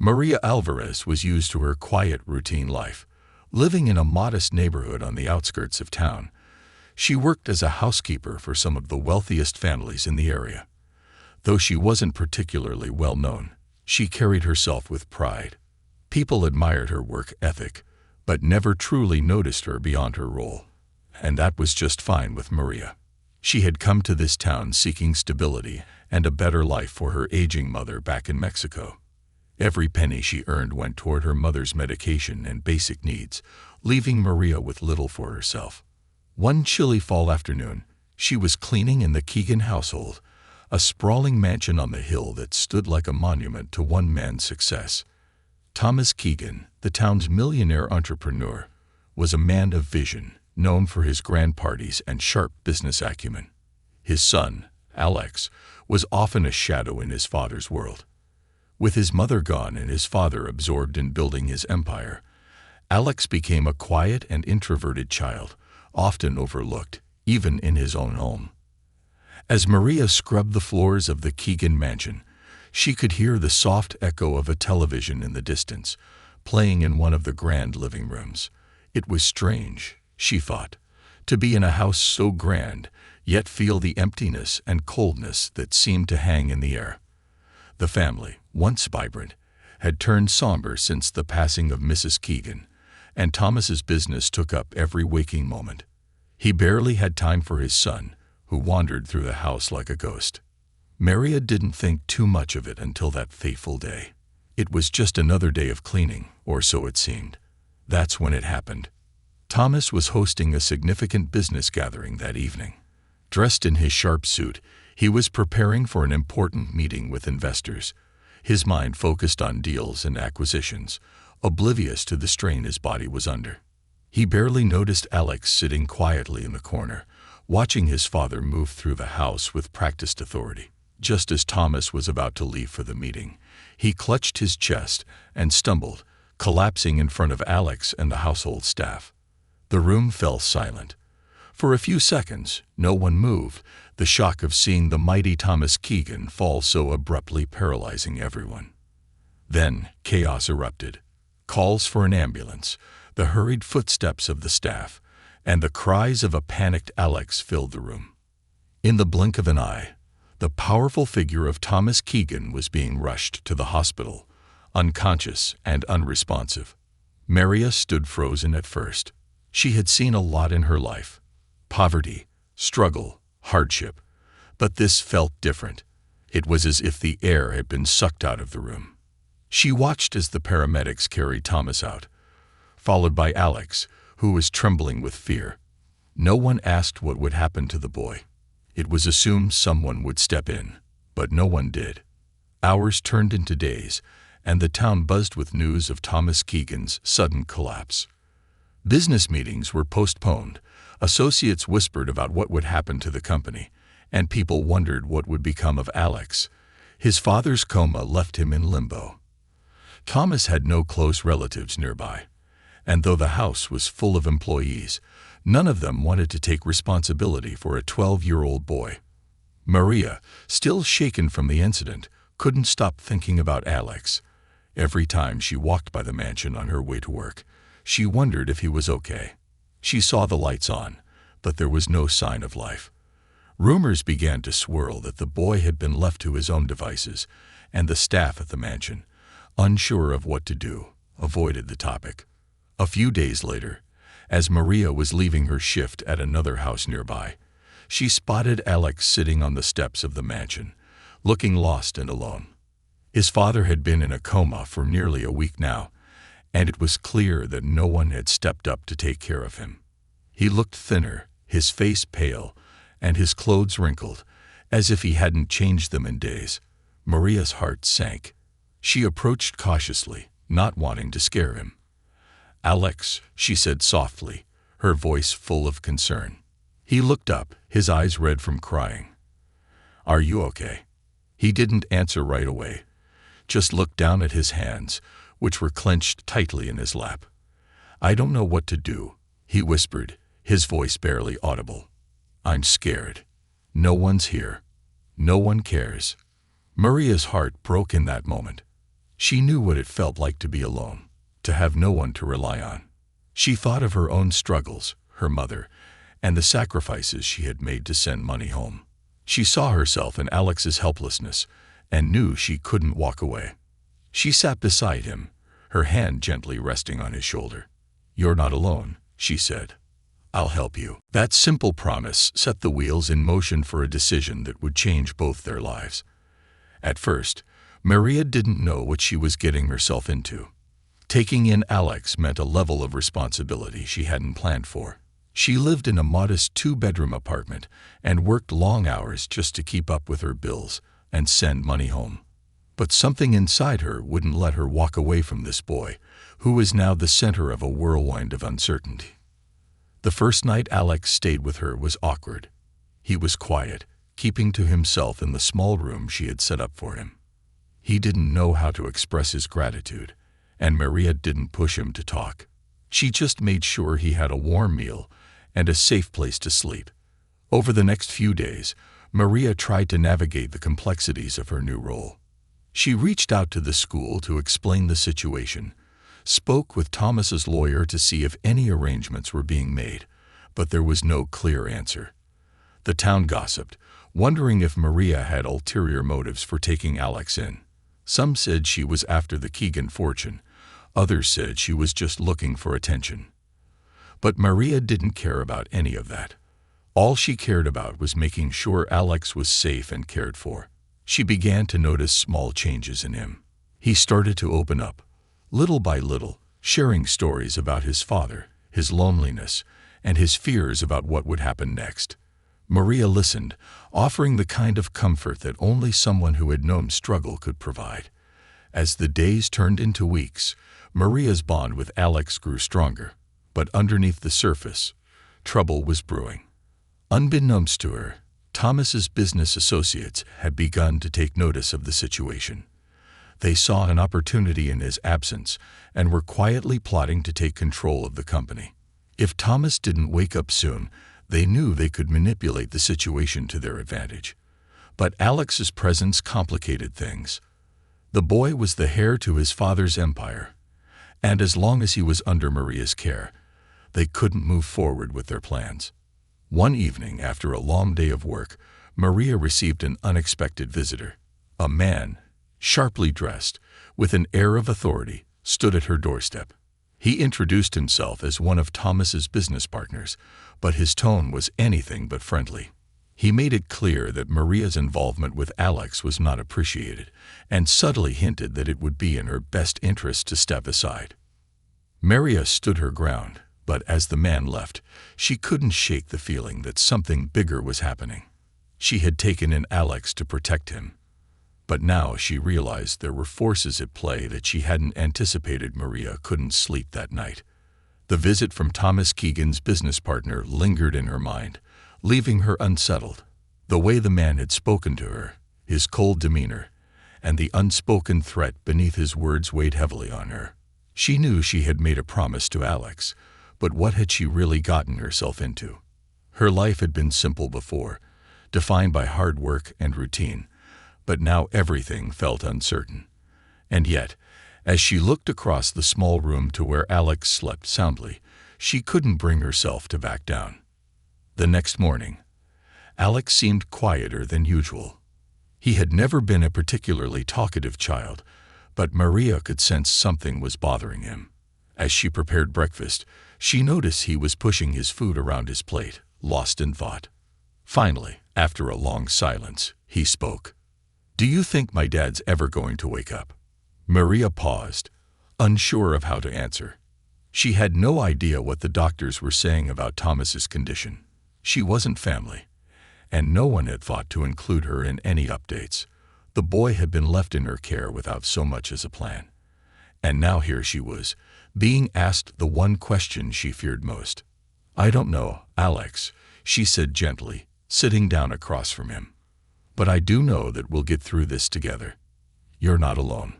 Maria Alvarez was used to her quiet, routine life, living in a modest neighborhood on the outskirts of town. She worked as a housekeeper for some of the wealthiest families in the area. Though she wasn't particularly well known, she carried herself with pride. People admired her work ethic, but never truly noticed her beyond her role. And that was just fine with Maria. She had come to this town seeking stability and a better life for her aging mother back in Mexico. Every penny she earned went toward her mother's medication and basic needs, leaving Maria with little for herself. One chilly fall afternoon, she was cleaning in the Keegan household, a sprawling mansion on the hill that stood like a monument to one man's success. Thomas Keegan, the town's millionaire entrepreneur, was a man of vision, known for his grand parties and sharp business acumen. His son, Alex, was often a shadow in his father's world. With his mother gone and his father absorbed in building his empire, Alex became a quiet and introverted child, often overlooked, even in his own home. As Maria scrubbed the floors of the Keegan mansion, she could hear the soft echo of a television in the distance, playing in one of the grand living rooms. It was strange, she thought, to be in a house so grand, yet feel the emptiness and coldness that seemed to hang in the air. The family, once vibrant, had turned somber since the passing of Mrs. Keegan, and Thomas's business took up every waking moment. He barely had time for his son, who wandered through the house like a ghost. Maria didn't think too much of it until that fateful day. It was just another day of cleaning, or so it seemed. That's when it happened. Thomas was hosting a significant business gathering that evening. Dressed in his sharp suit, he was preparing for an important meeting with investors, his mind focused on deals and acquisitions, oblivious to the strain his body was under. He barely noticed Alex sitting quietly in the corner, watching his father move through the house with practiced authority. Just as Thomas was about to leave for the meeting, he clutched his chest and stumbled, collapsing in front of Alex and the household staff. The room fell silent. For a few seconds, no one moved, the shock of seeing the mighty Thomas Keegan fall so abruptly paralyzing everyone. Then, chaos erupted. Calls for an ambulance, the hurried footsteps of the staff, and the cries of a panicked Alex filled the room. In the blink of an eye, the powerful figure of Thomas Keegan was being rushed to the hospital, unconscious and unresponsive. Maria stood frozen at first. She had seen a lot in her life: poverty, struggle, hardship. But this felt different. It was as if the air had been sucked out of the room. She watched as the paramedics carried Thomas out, followed by Alex, who was trembling with fear. No one asked what would happen to the boy. It was assumed someone would step in, but no one did. Hours turned into days, and the town buzzed with news of Thomas Keegan's sudden collapse. Business meetings were postponed, associates whispered about what would happen to the company, and people wondered what would become of Alex. His father's coma left him in limbo. Thomas had no close relatives nearby, and though the house was full of employees, none of them wanted to take responsibility for a 12-year-old boy. Maria, still shaken from the incident, couldn't stop thinking about Alex. Every time she walked by the mansion on her way to work, she wondered if he was okay. She saw the lights on, but there was no sign of life. Rumors began to swirl that the boy had been left to his own devices, and the staff at the mansion, unsure of what to do, avoided the topic. A few days later, as Maria was leaving her shift at another house nearby, she spotted Alex sitting on the steps of the mansion, looking lost and alone. His father had been in a coma for nearly a week now, and it was clear that no one had stepped up to take care of him. He looked thinner, his face pale, and his clothes wrinkled, as if he hadn't changed them in days. Maria's heart sank. She approached cautiously, not wanting to scare him. "Alex," she said softly, her voice full of concern. He looked up, his eyes red from crying. "Are you okay?" He didn't answer right away, just looked down at his hands, which were clenched tightly in his lap. "I don't know what to do," he whispered, his voice barely audible. "I'm scared. No one's here. No one cares." Maria's heart broke in that moment. She knew what it felt like to be alone, to have no one to rely on. She thought of her own struggles, her mother, and the sacrifices she had made to send money home. She saw herself in Alex's helplessness and knew she couldn't walk away. She sat beside him, her hand gently resting on his shoulder. "You're not alone," she said. "I'll help you." That simple promise set the wheels in motion for a decision that would change both their lives. At first, Maria didn't know what she was getting herself into. Taking in Alex meant a level of responsibility she hadn't planned for. She lived in a modest 2-bedroom apartment and worked long hours just to keep up with her bills and send money home. But something inside her wouldn't let her walk away from this boy, who was now the center of a whirlwind of uncertainty. The first night Alex stayed with her was awkward. He was quiet, keeping to himself in the small room she had set up for him. He didn't know how to express his gratitude, and Maria didn't push him to talk. She just made sure he had a warm meal and a safe place to sleep. Over the next few days, Maria tried to navigate the complexities of her new role. She reached out to the school to explain the situation, spoke with Thomas's lawyer to see if any arrangements were being made, but there was no clear answer. The town gossiped, wondering if Maria had ulterior motives for taking Alex in. Some said she was after the Keegan fortune, others said she was just looking for attention. But Maria didn't care about any of that. All she cared about was making sure Alex was safe and cared for. She began to notice small changes in him. He started to open up, little by little, sharing stories about his father, his loneliness, and his fears about what would happen next. Maria listened, offering the kind of comfort that only someone who had known struggle could provide. As the days turned into weeks, Maria's bond with Alex grew stronger, but underneath the surface, trouble was brewing. Unbeknownst to her, Thomas's business associates had begun to take notice of the situation. They saw an opportunity in his absence and were quietly plotting to take control of the company. If Thomas didn't wake up soon, they knew they could manipulate the situation to their advantage. But Alex's presence complicated things. The boy was the heir to his father's empire, and as long as he was under Maria's care, they couldn't move forward with their plans. One evening, after a long day of work, Maria received an unexpected visitor. A man, sharply dressed, with an air of authority, stood at her doorstep. He introduced himself as one of Thomas's business partners, but his tone was anything but friendly. He made it clear that Maria's involvement with Alex was not appreciated, and subtly hinted that it would be in her best interest to step aside. Maria stood her ground, but as the man left, she couldn't shake the feeling that something bigger was happening. She had taken in Alex to protect him, but now she realized there were forces at play that she hadn't anticipated. Maria couldn't sleep that night. The visit from Thomas Keegan's business partner lingered in her mind, leaving her unsettled. The way the man had spoken to her, his cold demeanor, and the unspoken threat beneath his words weighed heavily on her. She knew she had made a promise to Alex, but what had she really gotten herself into? Her life had been simple before, defined by hard work and routine, but now everything felt uncertain. And yet, as she looked across the small room to where Alex slept soundly, she couldn't bring herself to back down. The next morning, Alex seemed quieter than usual. He had never been a particularly talkative child, but Maria could sense something was bothering him. As she prepared breakfast, she noticed he was pushing his food around his plate, lost in thought. Finally, after a long silence, he spoke. "Do you think my dad's ever going to wake up?" Maria paused, unsure of how to answer. She had no idea what the doctors were saying about Thomas's condition. She wasn't family, and no one had thought to include her in any updates. The boy had been left in her care without so much as a plan. And now here she was, being asked the one question she feared most. "I don't know, Alex," she said gently, sitting down across from him. "But I do know that we'll get through this together. You're not alone."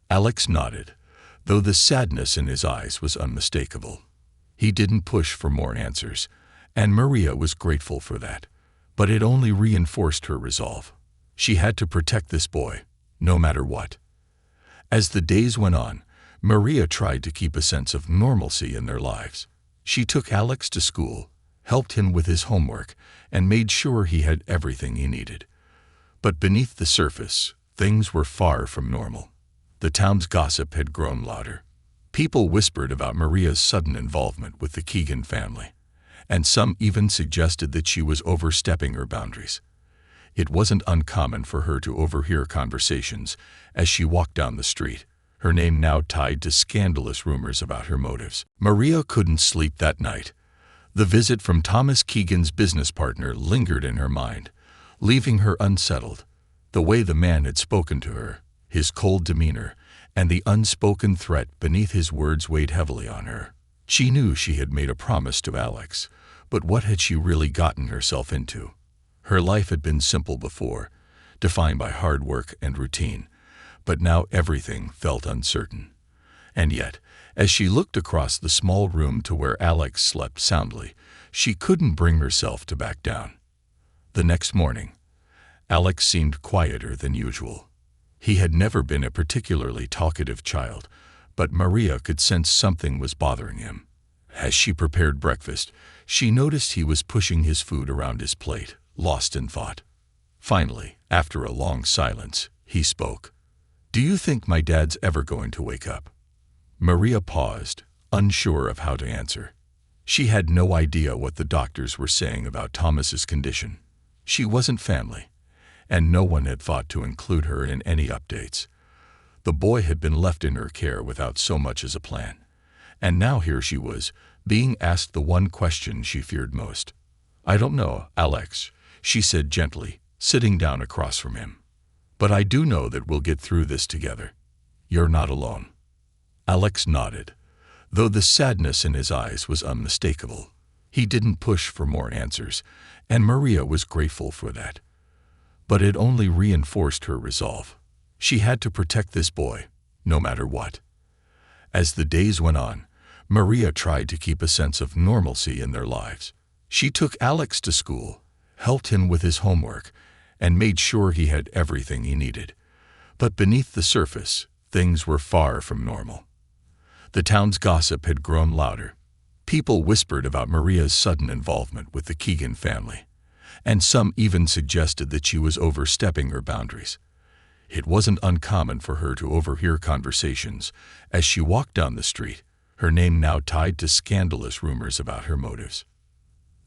Alex nodded, though the sadness in his eyes was unmistakable. He didn't push for more answers, and Maria was grateful for that, but it only reinforced her resolve. She had to protect this boy, no matter what. As the days went on, Maria tried to keep a sense of normalcy in their lives. She took Alex to school, helped him with his homework, and made sure he had everything he needed. But beneath the surface, things were far from normal. The town's gossip had grown louder. People whispered about Maria's sudden involvement with the Keegan family, and some even suggested that she was overstepping her boundaries. It wasn't uncommon for her to overhear conversations as she walked down the street, her name now tied to scandalous rumors about her motives. Maria couldn't sleep that night. The visit from Thomas Keegan's business partner lingered in her mind, leaving her unsettled. The way the man had spoken to her, his cold demeanor, and the unspoken threat beneath his words weighed heavily on her. She knew she had made a promise to Alex, but what had she really gotten herself into? Her life had been simple before, defined by hard work and routine, but now everything felt uncertain. And yet, as she looked across the small room to where Alex slept soundly, she couldn't bring herself to back down. The next morning, Alex seemed quieter than usual. He had never been a particularly talkative child, but Maria could sense something was bothering him. As she prepared breakfast, she noticed he was pushing his food around his plate, lost in thought. Finally, after a long silence, he spoke. "Do you think my dad's ever going to wake up?" Maria paused, unsure of how to answer. She had no idea what the doctors were saying about Thomas's condition. She wasn't family, and no one had thought to include her in any updates. The boy had been left in her care without so much as a plan, and now here she was, being asked the one question she feared most. "I don't know, Alex," she said gently, sitting down across from him. "But I do know that we'll get through this together. You're not alone." Alex nodded, though the sadness in his eyes was unmistakable. He didn't push for more answers, and Maria was grateful for that. But it only reinforced her resolve. She had to protect this boy, no matter what. As the days went on, Maria tried to keep a sense of normalcy in their lives. She took Alex to school, helped him with his homework, and made sure he had everything he needed. But beneath the surface, things were far from normal. The town's gossip had grown louder. People whispered about Maria's sudden involvement with the Keegan family, and some even suggested that she was overstepping her boundaries. It wasn't uncommon for her to overhear conversations as she walked down the street, her name now tied to scandalous rumors about her motives.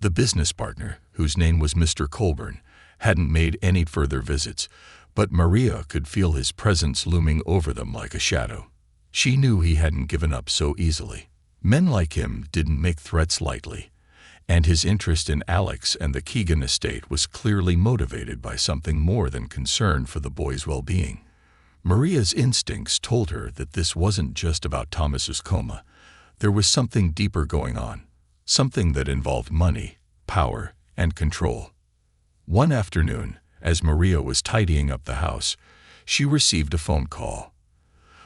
The business partner, whose name was Mr. Colburn, hadn't made any further visits, but Maria could feel his presence looming over them like a shadow. She knew he hadn't given up so easily. Men like him didn't make threats lightly, and his interest in Alex and the Keegan estate was clearly motivated by something more than concern for the boy's well-being. Maria's instincts told her that this wasn't just about Thomas's coma. There was something deeper going on, something that involved money, power, and control. One afternoon, as Maria was tidying up the house, she received a phone call.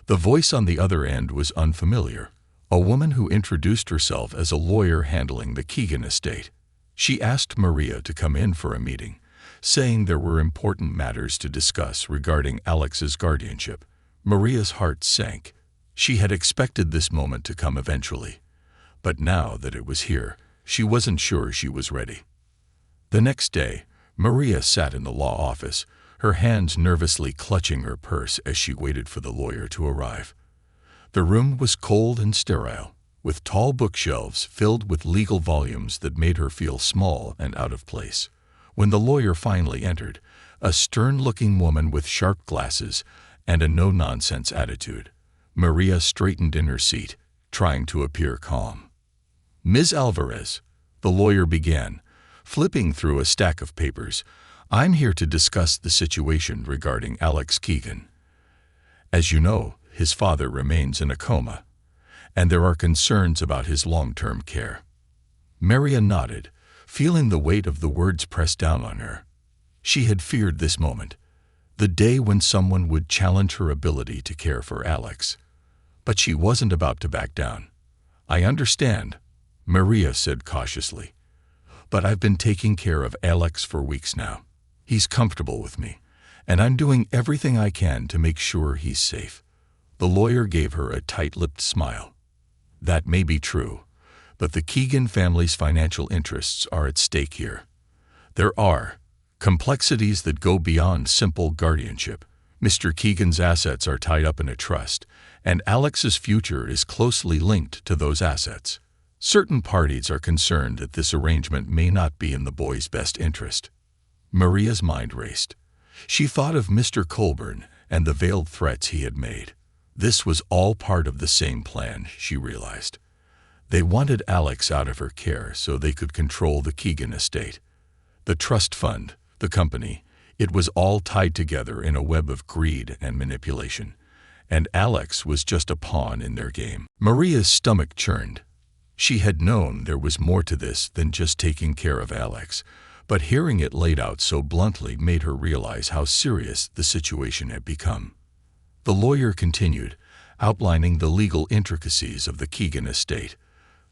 The voice on the other end was unfamiliar, a woman who introduced herself as a lawyer handling the Keegan estate. She asked Maria to come in for a meeting, saying there were important matters to discuss regarding Alex's guardianship. Maria's heart sank. She had expected this moment to come eventually, but now that it was here, she wasn't sure she was ready. The next day, Maria sat in the law office, her hands nervously clutching her purse as she waited for the lawyer to arrive. The room was cold and sterile, with tall bookshelves filled with legal volumes that made her feel small and out of place. When the lawyer finally entered, a stern-looking woman with sharp glasses and a no-nonsense attitude, Maria straightened in her seat, trying to appear calm. "Ms. Alvarez," the lawyer began, flipping through a stack of papers, "I'm here to discuss the situation regarding Alex Keegan. As you know, his father remains in a coma, and there are concerns about his long-term care." Maria nodded, feeling the weight of the words press down on her. She had feared this moment, the day when someone would challenge her ability to care for Alex. But she wasn't about to back down. "I understand," Maria said cautiously, "but I've been taking care of Alex for weeks now. He's comfortable with me, and I'm doing everything I can to make sure he's safe. The lawyer gave her a tight-lipped smile. That may be true, but the Keegan family's financial interests are at stake here. There are complexities that go beyond simple guardianship. Mr. Keegan's assets are tied up in a trust, and Alex's future is closely linked to those assets. Certain parties are concerned that this arrangement may not be in the boy's best interest. Maria's mind raced. She thought of Mr. Colburn and the veiled threats he had made. This was all part of the same plan, she realized. They wanted Alex out of her care so they could control the Keegan estate. The trust fund, the company, it was all tied together in a web of greed and manipulation, and Alex was just a pawn in their game. Maria's stomach churned. She had known there was more to this than just taking care of Alex, but hearing it laid out so bluntly made her realize how serious the situation had become. The lawyer continued, outlining the legal intricacies of the Keegan estate,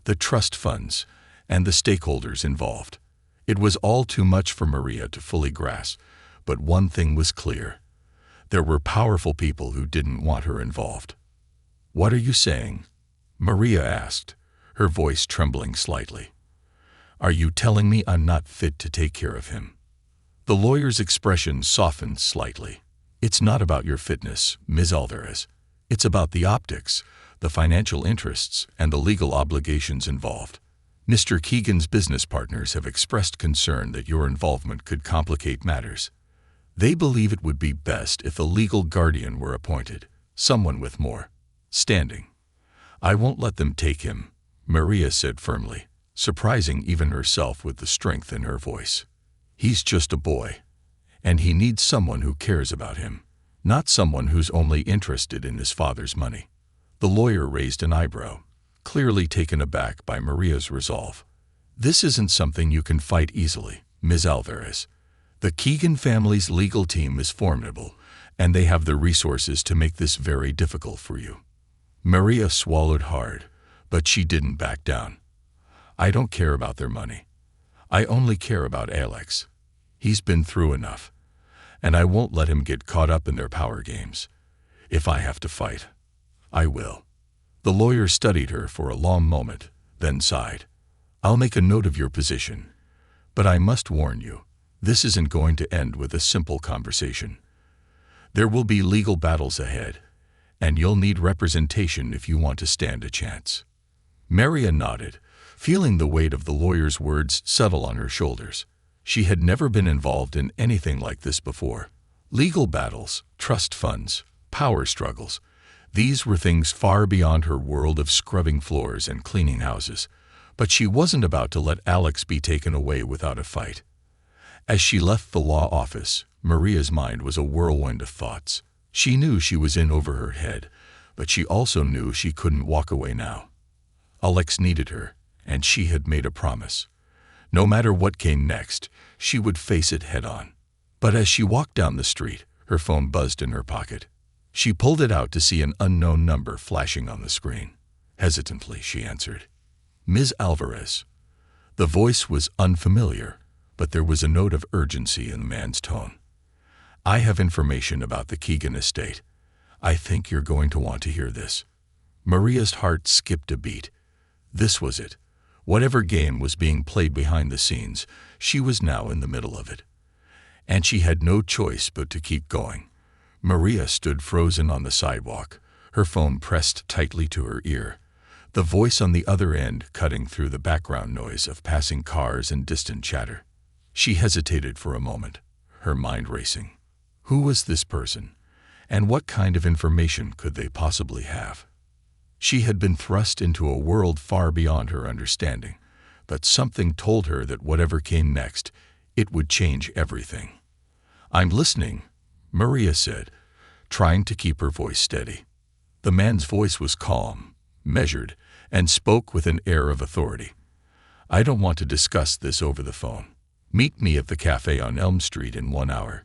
the trust funds, and the stakeholders involved. It was all too much for Maria to fully grasp, but one thing was clear. There were powerful people who didn't want her involved. "What are you saying?" Maria asked, her voice trembling slightly. "Are you telling me I'm not fit to take care of him?" The lawyer's expression softened slightly. "It's not about your fitness, Ms. Alvarez. It's about the optics, the financial interests, and the legal obligations involved. Mr. Keegan's business partners have expressed concern that your involvement could complicate matters. They believe it would be best if a legal guardian were appointed, someone with more standing. I won't let them take him," Maria said firmly, surprising even herself with the strength in her voice. "He's just a boy, and he needs someone who cares about him, not someone who's only interested in his father's money." The lawyer raised an eyebrow, clearly taken aback by Maria's resolve. "This isn't something you can fight easily, Ms. Alvarez. The Keegan family's legal team is formidable, and they have the resources to make this very difficult for you." Maria swallowed hard, but she didn't back down. "I don't care about their money. I only care about Alex. He's been through enough, and I won't let him get caught up in their power games. If I have to fight, I will." The lawyer studied her for a long moment, then sighed. "I'll make a note of your position, but I must warn you, this isn't going to end with a simple conversation. There will be legal battles ahead, and you'll need representation if you want to stand a chance." Maria nodded, feeling the weight of the lawyer's words settle on her shoulders. She had never been involved in anything like this before. Legal battles, trust funds, power struggles. These were things far beyond her world of scrubbing floors and cleaning houses, but she wasn't about to let Alex be taken away without a fight. As she left the law office, Maria's mind was a whirlwind of thoughts. She knew she was in over her head, but she also knew she couldn't walk away now. Alex needed her, and she had made a promise. No matter what came next, she would face it head-on. But as she walked down the street, her phone buzzed in her pocket. She pulled it out to see an unknown number flashing on the screen. Hesitantly, she answered. "Ms. Alvarez." The voice was unfamiliar, but there was a note of urgency in the man's tone. "I have information about the Keegan estate. I think you're going to want to hear this." Maria's heart skipped a beat. This was it. Whatever game was being played behind the scenes, she was now in the middle of it. And she had no choice but to keep going. Maria stood frozen on the sidewalk, her phone pressed tightly to her ear, the voice on the other end cutting through the background noise of passing cars and distant chatter. She hesitated for a moment, her mind racing. Who was this person, and what kind of information could they possibly have? She had been thrust into a world far beyond her understanding, but something told her that whatever came next, it would change everything. "I'm listening," Maria said, trying to keep her voice steady. The man's voice was calm, measured, and spoke with an air of authority. "I don't want to discuss this over the phone. Meet me at the cafe on Elm Street in 1 hour.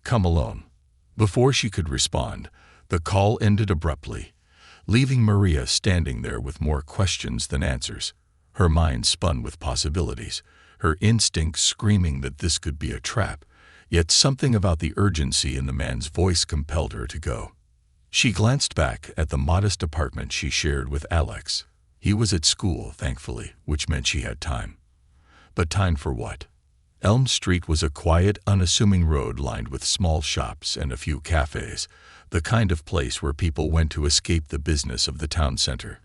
Come alone." Before she could respond, the call ended abruptly, leaving Maria standing there with more questions than answers. Her mind spun with possibilities, her instincts screaming that this could be a trap, yet something about the urgency in the man's voice compelled her to go. She glanced back at the modest apartment she shared with Alex. He was at school, thankfully, which meant she had time. But time for what? Elm Street was a quiet, unassuming road lined with small shops and a few cafes, the kind of place where people went to escape the business of the town center.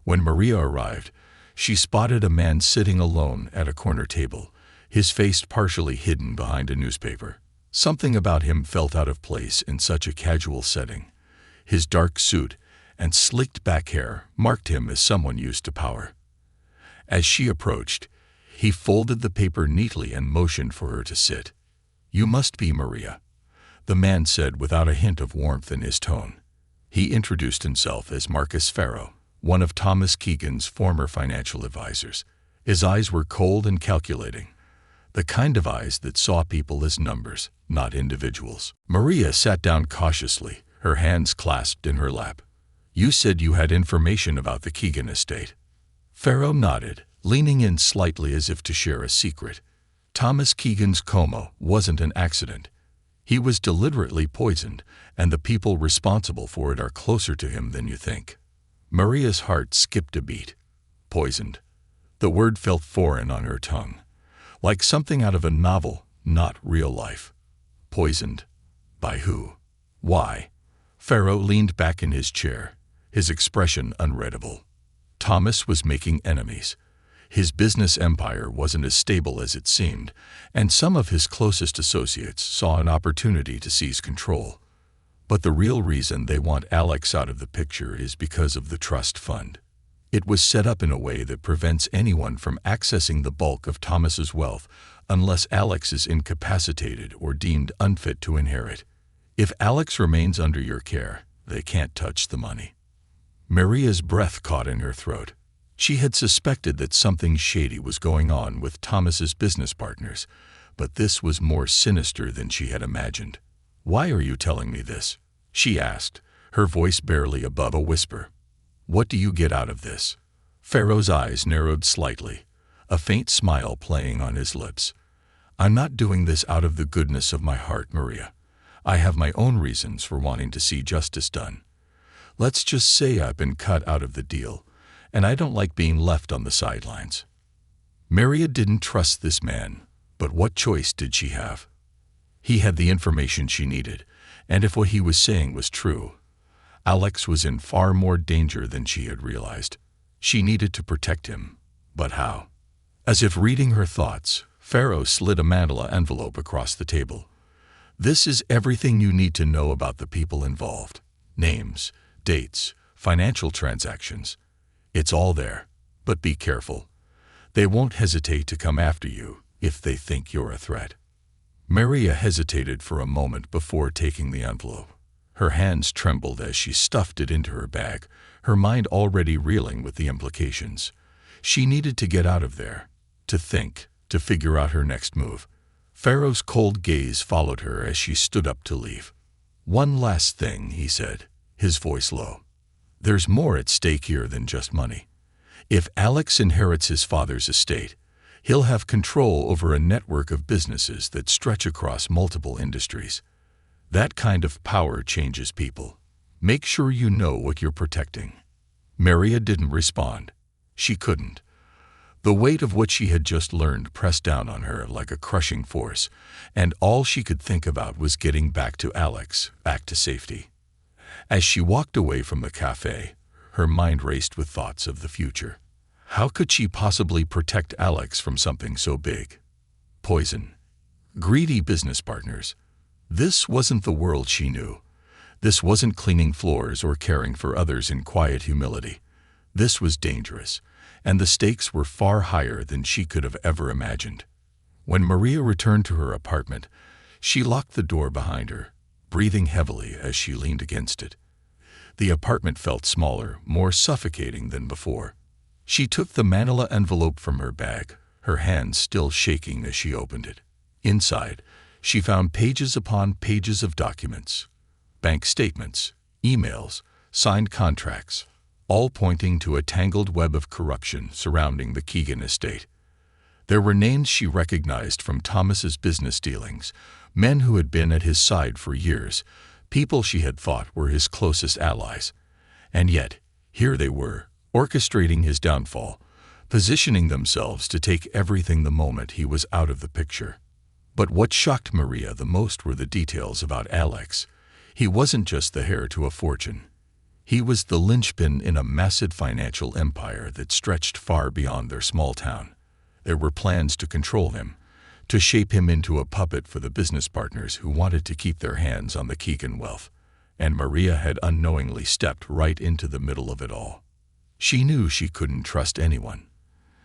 When Maria arrived, she spotted a man sitting alone at a corner table, his face partially hidden behind a newspaper. Something about him felt out of place in such a casual setting. His dark suit and slicked back hair marked him as someone used to power. As she approached, he folded the paper neatly and motioned for her to sit. "You must be Maria," the man said without a hint of warmth in his tone. He introduced himself as Marcus Farrow, one of Thomas Keegan's former financial advisors. His eyes were cold and calculating, the kind of eyes that saw people as numbers, not individuals. Maria sat down cautiously, her hands clasped in her lap. "You said you had information about the Keegan estate." Farrow nodded, leaning in slightly as if to share a secret. Thomas Keegan's coma wasn't an accident. He was deliberately poisoned, and the people responsible for it are closer to him than you think. Maria's heart skipped a beat. Poisoned. The word felt foreign on her tongue, like something out of a novel, not real life. Poisoned? By who? Why? Farrow leaned back in his chair, his expression unreadable. Thomas was making enemies. His business empire wasn't as stable as it seemed, and some of his closest associates saw an opportunity to seize control. But the real reason they want Alex out of the picture is because of the trust fund. It was set up in a way that prevents anyone from accessing the bulk of Thomas's wealth unless Alex is incapacitated or deemed unfit to inherit. If Alex remains under your care, they can't touch the money. Maria's breath caught in her throat. She had suspected that something shady was going on with Thomas's business partners, but this was more sinister than she had imagined. "Why are you telling me this?" she asked, her voice barely above a whisper. "What do you get out of this?" Farrow's eyes narrowed slightly, a faint smile playing on his lips. "I'm not doing this out of the goodness of my heart, Maria. I have my own reasons for wanting to see justice done. Let's just say I've been cut out of the deal, and I don't like being left on the sidelines." Maria didn't trust this man, but what choice did she have? He had the information she needed, and if what he was saying was true, Alex was in far more danger than she had realized. She needed to protect him, but how? As if reading her thoughts, Farrow slid a manila envelope across the table. "This is everything you need to know about the people involved. Names, dates, financial transactions. It's all there, but be careful. They won't hesitate to come after you if they think you're a threat." Maria hesitated for a moment before taking the envelope. Her hands trembled as she stuffed it into her bag, her mind already reeling with the implications. She needed to get out of there, to think, to figure out her next move. Farrow's cold gaze followed her as she stood up to leave. "One last thing," he said, his voice low. "There's more at stake here than just money. If Alex inherits his father's estate, he'll have control over a network of businesses that stretch across multiple industries. That kind of power changes people. Make sure you know what you're protecting." Maria didn't respond. She couldn't. The weight of what she had just learned pressed down on her like a crushing force, and all she could think about was getting back to Alex, back to safety. As she walked away from the cafe, her mind raced with thoughts of the future. How could she possibly protect Alex from something so big? Poison. Greedy business partners. This wasn't the world she knew. This wasn't cleaning floors or caring for others in quiet humility. This was dangerous, and the stakes were far higher than she could have ever imagined. When Maria returned to her apartment, she locked the door behind her, breathing heavily as she leaned against it. The apartment felt smaller, more suffocating than before. She took the manila envelope from her bag, her hands still shaking as she opened it. Inside, she found pages upon pages of documents, bank statements, emails, signed contracts, all pointing to a tangled web of corruption surrounding the Keegan estate. There were names she recognized from Thomas's business dealings, men who had been at his side for years, people she had thought were his closest allies. And yet, here they were, orchestrating his downfall, positioning themselves to take everything the moment he was out of the picture. But what shocked Maria the most were the details about Alex. He wasn't just the heir to a fortune. He was the linchpin in a massive financial empire that stretched far beyond their small town. There were plans to control him, to shape him into a puppet for the business partners who wanted to keep their hands on the Keegan wealth. And Maria had unknowingly stepped right into the middle of it all. She knew she couldn't trust anyone.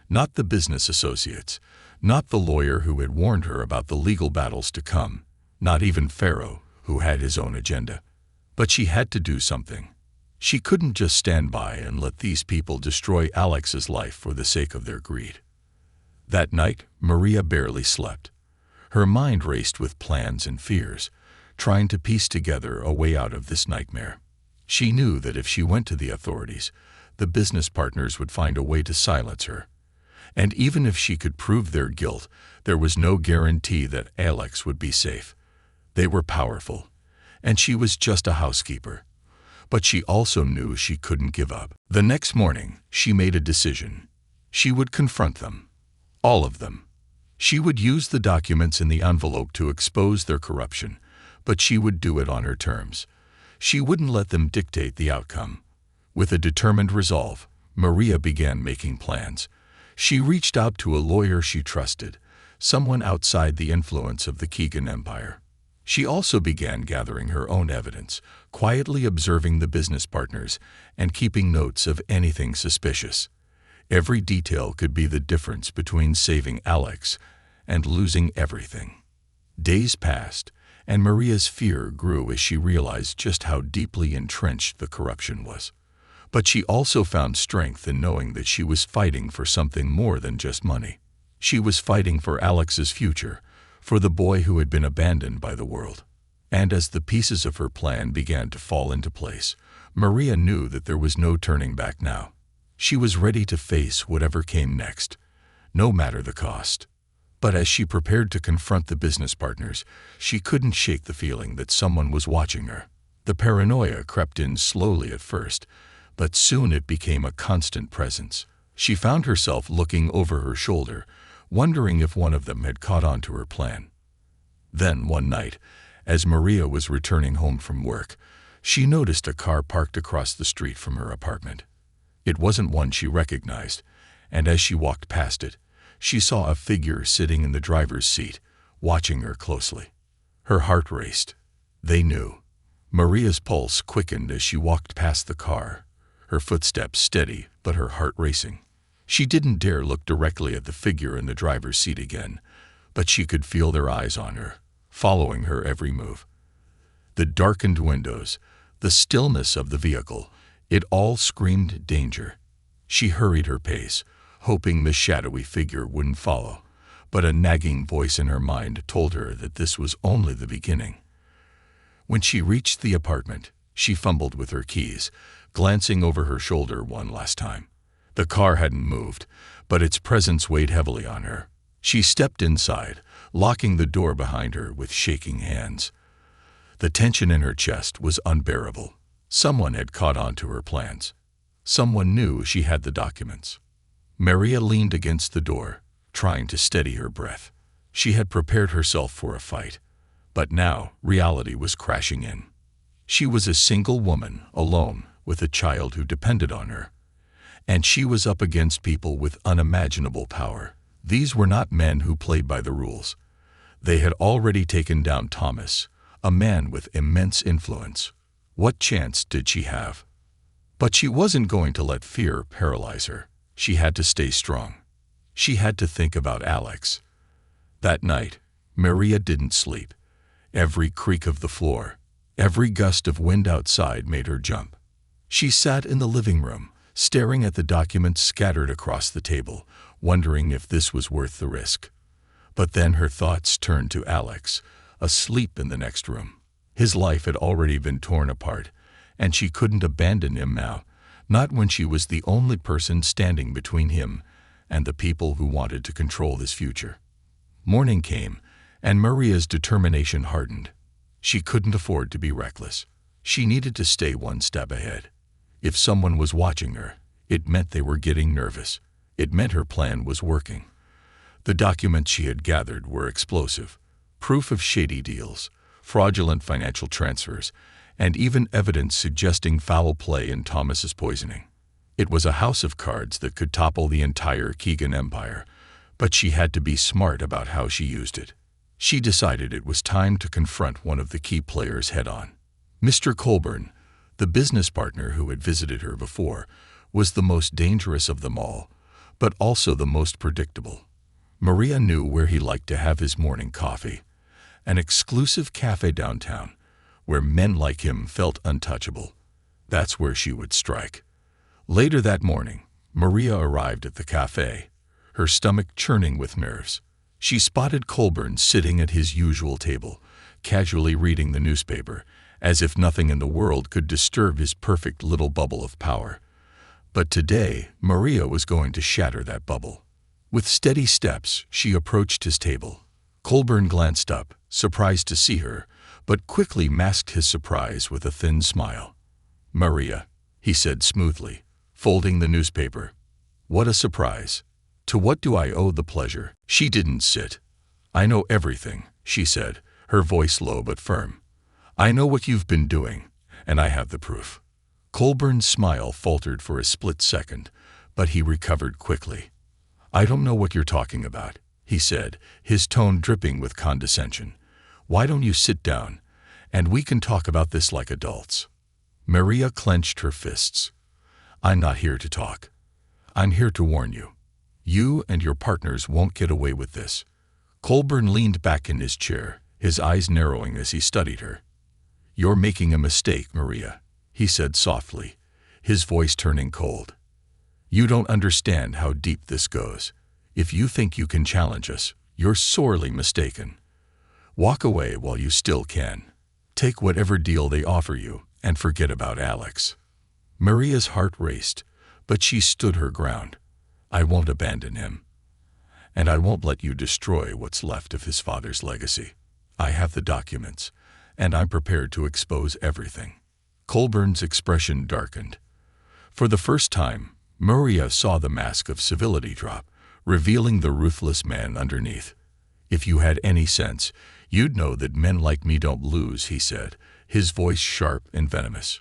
Not the business associates, not the lawyer who had warned her about the legal battles to come, not even Pharaoh, who had his own agenda. But she had to do something. She couldn't just stand by and let these people destroy Alex's life for the sake of their greed. That night, Maria barely slept. Her mind raced with plans and fears, trying to piece together a way out of this nightmare. She knew that if she went to the authorities, the business partners would find a way to silence her. And even if she could prove their guilt, there was no guarantee that Alex would be safe. They were powerful, and she was just a housekeeper. But she also knew she couldn't give up. The next morning, she made a decision. She would confront them. All of them. She would use the documents in the envelope to expose their corruption, but she would do it on her terms. She wouldn't let them dictate the outcome. With a determined resolve, Maria began making plans. She reached out to a lawyer she trusted, someone outside the influence of the Keegan empire. She also began gathering her own evidence, quietly observing the business partners and keeping notes of anything suspicious. Every detail could be the difference between saving Alex and losing everything. Days passed, and Maria's fear grew as she realized just how deeply entrenched the corruption was. But she also found strength in knowing that she was fighting for something more than just money. She was fighting for Alex's future, for the boy who had been abandoned by the world. And as the pieces of her plan began to fall into place, Maria knew that there was no turning back now. She was ready to face whatever came next, no matter the cost. But as she prepared to confront the business partners, she couldn't shake the feeling that someone was watching her. The paranoia crept in slowly at first, but soon it became a constant presence. She found herself looking over her shoulder, wondering if one of them had caught on to her plan. Then, one night, as Maria was returning home from work, she noticed a car parked across the street from her apartment. It wasn't one she recognized, and as she walked past it, she saw a figure sitting in the driver's seat, watching her closely. Her heart raced. They knew. Maria's pulse quickened as she walked past the car, her footsteps steady but her heart racing. She didn't dare look directly at the figure in the driver's seat again, but she could feel their eyes on her, following her every move. The darkened windows, the stillness of the vehicle, it all screamed danger. She hurried her pace, hoping the shadowy figure wouldn't follow, but a nagging voice in her mind told her that this was only the beginning. When she reached the apartment, she fumbled with her keys, glancing over her shoulder one last time. The car hadn't moved, but its presence weighed heavily on her. She stepped inside, locking the door behind her with shaking hands. The tension in her chest was unbearable. Someone had caught on to her plans. Someone knew she had the documents. Maria leaned against the door, trying to steady her breath. She had prepared herself for a fight, but now reality was crashing in. She was a single woman, alone, with a child who depended on her. And she was up against people with unimaginable power. These were not men who played by the rules. They had already taken down Thomas, a man with immense influence. What chance did she have? But she wasn't going to let fear paralyze her. She had to stay strong. She had to think about Alex. That night, Maria didn't sleep. Every creak of the floor, every gust of wind outside made her jump. She sat in the living room, staring at the documents scattered across the table, wondering if this was worth the risk. But then her thoughts turned to Alex, asleep in the next room. His life had already been torn apart, and she couldn't abandon him now, not when she was the only person standing between him and the people who wanted to control his future. Morning came, and Maria's determination hardened. She couldn't afford to be reckless. She needed to stay one step ahead. If someone was watching her, it meant they were getting nervous. It meant her plan was working. The documents she had gathered were explosive. Proof of shady deals, fraudulent financial transfers, and even evidence suggesting foul play in Thomas's poisoning. It was a house of cards that could topple the entire Keegan empire, but she had to be smart about how she used it. She decided it was time to confront one of the key players head-on. Mr. Colburn, the business partner who had visited her before, was the most dangerous of them all, but also the most predictable. Maria knew where he liked to have his morning coffee, an exclusive cafe downtown, where men like him felt untouchable. That's where she would strike. Later that morning, Maria arrived at the cafe, her stomach churning with nerves. She spotted Colburn sitting at his usual table, casually reading the newspaper, as if nothing in the world could disturb his perfect little bubble of power. But today, Maria was going to shatter that bubble. With steady steps, she approached his table. Colburn glanced up, surprised to see her, but quickly masked his surprise with a thin smile. "Maria," he said smoothly, folding the newspaper. "What a surprise. To what do I owe the pleasure?" She didn't sit. "I know everything," she said, her voice low but firm. "I know what you've been doing, and I have the proof." Colburn's smile faltered for a split second, but he recovered quickly. "I don't know what you're talking about," he said, his tone dripping with condescension. "Why don't you sit down, and we can talk about this like adults?" Maria clenched her fists. "I'm not here to talk. I'm here to warn you. You and your partners won't get away with this." Colburn leaned back in his chair, his eyes narrowing as he studied her. "You're making a mistake, Maria," he said softly, his voice turning cold. "You don't understand how deep this goes. If you think you can challenge us, you're sorely mistaken. Walk away while you still can. Take whatever deal they offer you and forget about Alex." Maria's heart raced, but she stood her ground. "I won't abandon him. And I won't let you destroy what's left of his father's legacy. I have the documents, and I'm prepared to expose everything." Colburn's expression darkened. For the first time, Maria saw the mask of civility drop, revealing the ruthless man underneath. "If you had any sense, you'd know that men like me don't lose," he said, his voice sharp and venomous.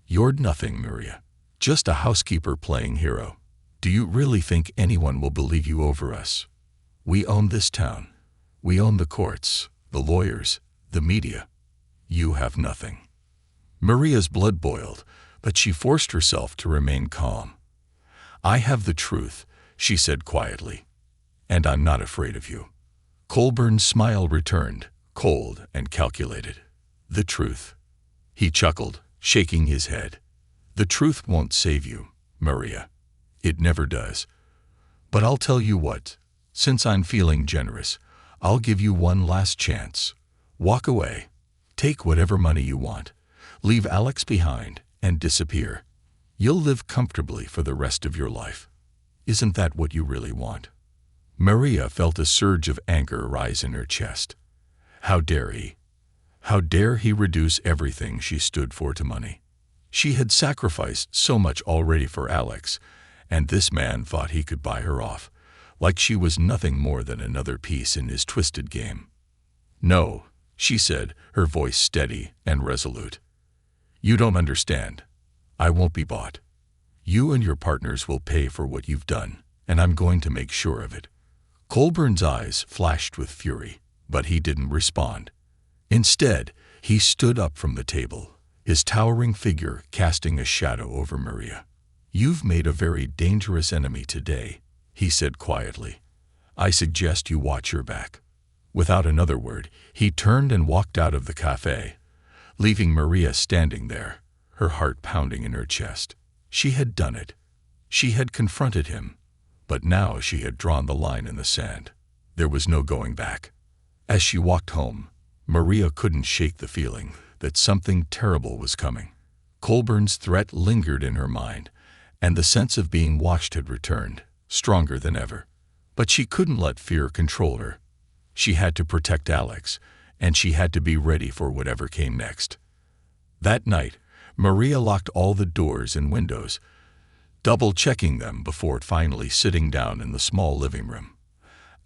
"You're nothing, Maria. Just a housekeeper playing hero. Do you really think anyone will believe you over us? We own this town. We own the courts, the lawyers, the media. You have nothing." Maria's blood boiled, but she forced herself to remain calm. "I have the truth," she said quietly, "and I'm not afraid of you." Colburn's smile returned, cold and calculated. "The truth." He chuckled, shaking his head. "The truth won't save you, Maria. It never does. But I'll tell you what, since I'm feeling generous, I'll give you one last chance. Walk away. Take whatever money you want. Leave Alex behind and disappear. You'll live comfortably for the rest of your life. Isn't that what you really want?" Maria felt a surge of anger rise in her chest. How dare he? How dare he reduce everything she stood for to money? She had sacrificed so much already for Alex, and this man thought he could buy her off, like she was nothing more than another piece in his twisted game. "No," she said, her voice steady and resolute. "You don't understand. I won't be bought. You and your partners will pay for what you've done, and I'm going to make sure of it." Colburn's eyes flashed with fury, but he didn't respond. Instead, he stood up from the table, his towering figure casting a shadow over Maria. "You've made a very dangerous enemy today," he said quietly. "I suggest you watch your back." Without another word, he turned and walked out of the cafe, leaving Maria standing there, her heart pounding in her chest. She had done it. She had confronted him, but now she had drawn the line in the sand. There was no going back. As she walked home, Maria couldn't shake the feeling that something terrible was coming. Colburn's threat lingered in her mind, and the sense of being watched had returned, stronger than ever. But she couldn't let fear control her. She had to protect Alex, and she had to be ready for whatever came next. That night, Maria locked all the doors and windows, double-checking them before finally sitting down in the small living room.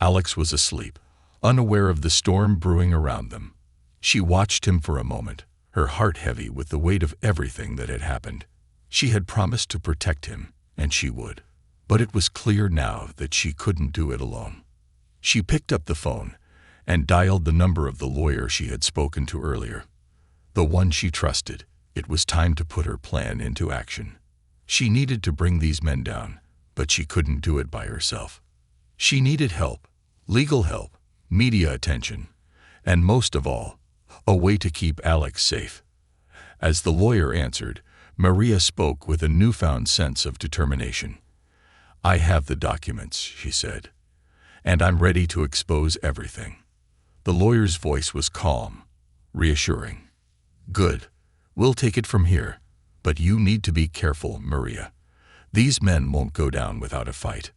Alex was asleep, unaware of the storm brewing around them. She watched him for a moment, her heart heavy with the weight of everything that had happened. She had promised to protect him, and she would. But it was clear now that she couldn't do it alone. She picked up the phone and dialed the number of the lawyer she had spoken to earlier. The one she trusted. It was time to put her plan into action. She needed to bring these men down, but she couldn't do it by herself. She needed help, legal help, media attention, and most of all, a way to keep Alex safe. As the lawyer answered, Maria spoke with a newfound sense of determination. "I have the documents," she said, "and I'm ready to expose everything." The lawyer's voice was calm, reassuring. "Good. We'll take it from here. But you need to be careful, Maria. These men won't go down without a fight."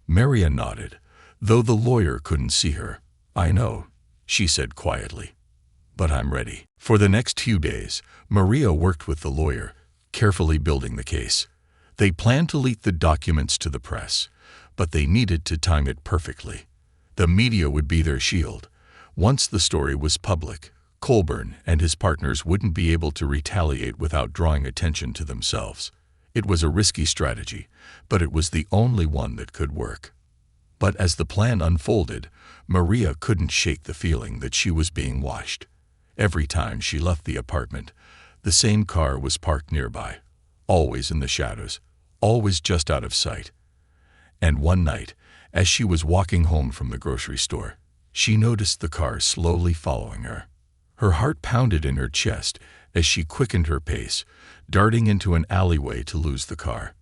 Maria nodded, though the lawyer couldn't see her. "I know," she said quietly, "but I'm ready." For the next few days, Maria worked with the lawyer, carefully building the case. They planned to leak the documents to the press, but they needed to time it perfectly. The media would be their shield. Once the story was public, Colburn and his partners wouldn't be able to retaliate without drawing attention to themselves. It was a risky strategy, but it was the only one that could work. But as the plan unfolded, Maria couldn't shake the feeling that she was being watched. Every time she left the apartment, the same car was parked nearby, always in the shadows, always just out of sight. And one night, as she was walking home from the grocery store, she noticed the car slowly following her. Her heart pounded in her chest as she quickened her pace, darting into an alleyway to lose the car.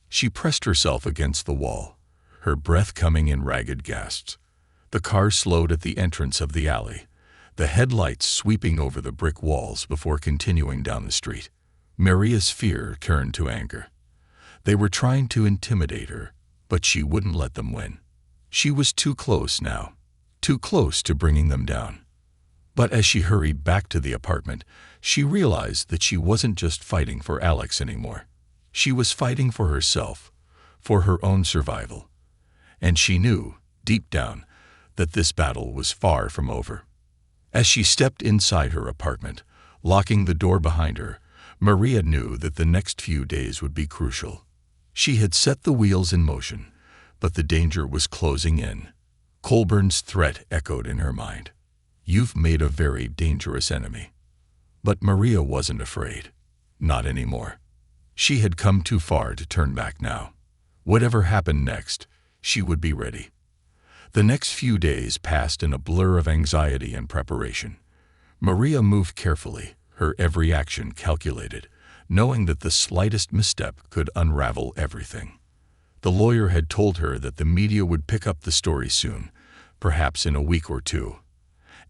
She pressed herself against the wall, her breath coming in ragged gasps. The car slowed at the entrance of the alley, the headlights sweeping over the brick walls before continuing down the street. Maria's fear turned to anger. They were trying to intimidate her, but she wouldn't let them win. She was too close now, too close to bringing them down. But as she hurried back to the apartment, she realized that she wasn't just fighting for Alex anymore. She was fighting for herself, for her own survival. And she knew, deep down, that this battle was far from over. As she stepped inside her apartment, locking the door behind her, Maria knew that the next few days would be crucial. She had set the wheels in motion, but the danger was closing in. Colburn's threat echoed in her mind. "You've made a very dangerous enemy." But Maria wasn't afraid. Not anymore. She had come too far to turn back now. Whatever happened next, she would be ready. The next few days passed in a blur of anxiety and preparation. Maria moved carefully, her every action calculated, knowing that the slightest misstep could unravel everything. The lawyer had told her that the media would pick up the story soon, perhaps in a week or two.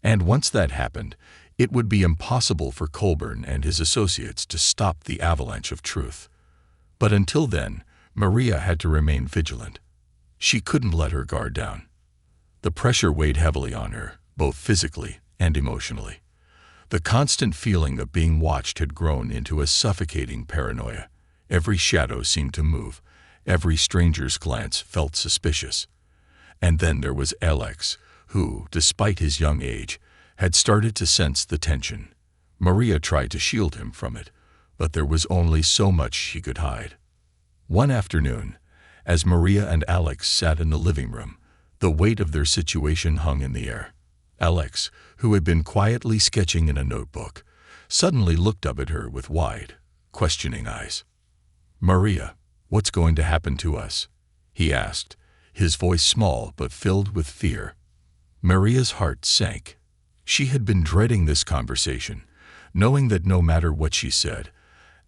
And once that happened, it would be impossible for Colburn and his associates to stop the avalanche of truth. But until then, Maria had to remain vigilant. She couldn't let her guard down. The pressure weighed heavily on her, both physically and emotionally. The constant feeling of being watched had grown into a suffocating paranoia. Every shadow seemed to move. Every stranger's glance felt suspicious. And then there was Alex, who, despite his young age, had started to sense the tension. Maria tried to shield him from it, but there was only so much she could hide. One afternoon, as Maria and Alex sat in the living room, the weight of their situation hung in the air. Alex, who had been quietly sketching in a notebook, suddenly looked up at her with wide, questioning eyes. "Maria, what's going to happen to us?" he asked, his voice small but filled with fear. Maria's heart sank. She had been dreading this conversation, knowing that no matter what she said,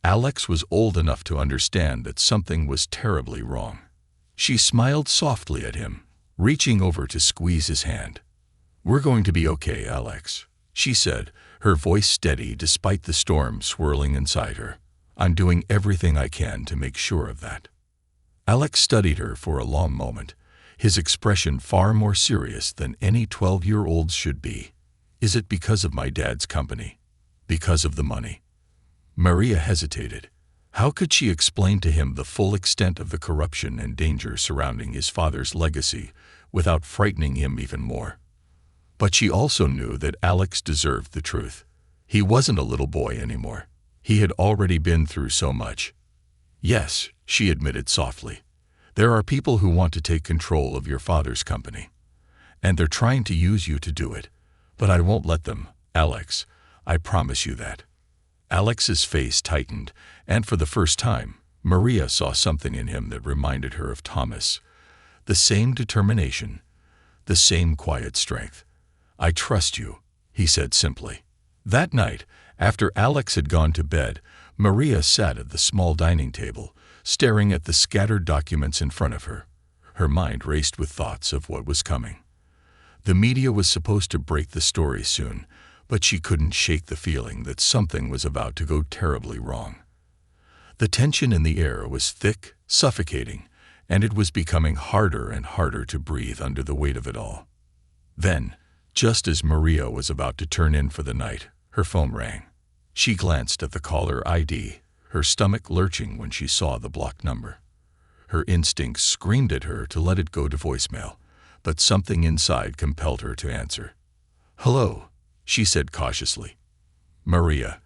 Alex was old enough to understand that something was terribly wrong. She smiled softly at him, reaching over to squeeze his hand. "We're going to be okay, Alex," she said, her voice steady despite the storm swirling inside her. "I'm doing everything I can to make sure of that." Alex studied her for a long moment, his expression far more serious than any 12-year-old's should be. Is it because of my dad's company? Because of the money? Maria hesitated. How could she explain to him the full extent of the corruption and danger surrounding his father's legacy without frightening him even more? But she also knew that Alex deserved the truth. He wasn't a little boy anymore. He had already been through so much. Yes, she admitted softly. There are people who want to take control of your father's company. And they're trying to use you to do it. But I won't let them, Alex. I promise you that. Alex's face tightened, and for the first time, Maria saw something in him that reminded her of Thomas. The same determination, the same quiet strength. I trust you, he said simply. That night, after Alex had gone to bed, Maria sat at the small dining table, staring at the scattered documents in front of her. Her mind raced with thoughts of what was coming. The media was supposed to break the story soon, but she couldn't shake the feeling that something was about to go terribly wrong. The tension in the air was thick, suffocating, and it was becoming harder and harder to breathe under the weight of it all. Then, just as Maria was about to turn in for the night, her phone rang. She glanced at the caller ID, her stomach lurching when she saw the blocked number. Her instincts screamed at her to let it go to voicemail, but something inside compelled her to answer. "Hello," she said cautiously. "Maria,"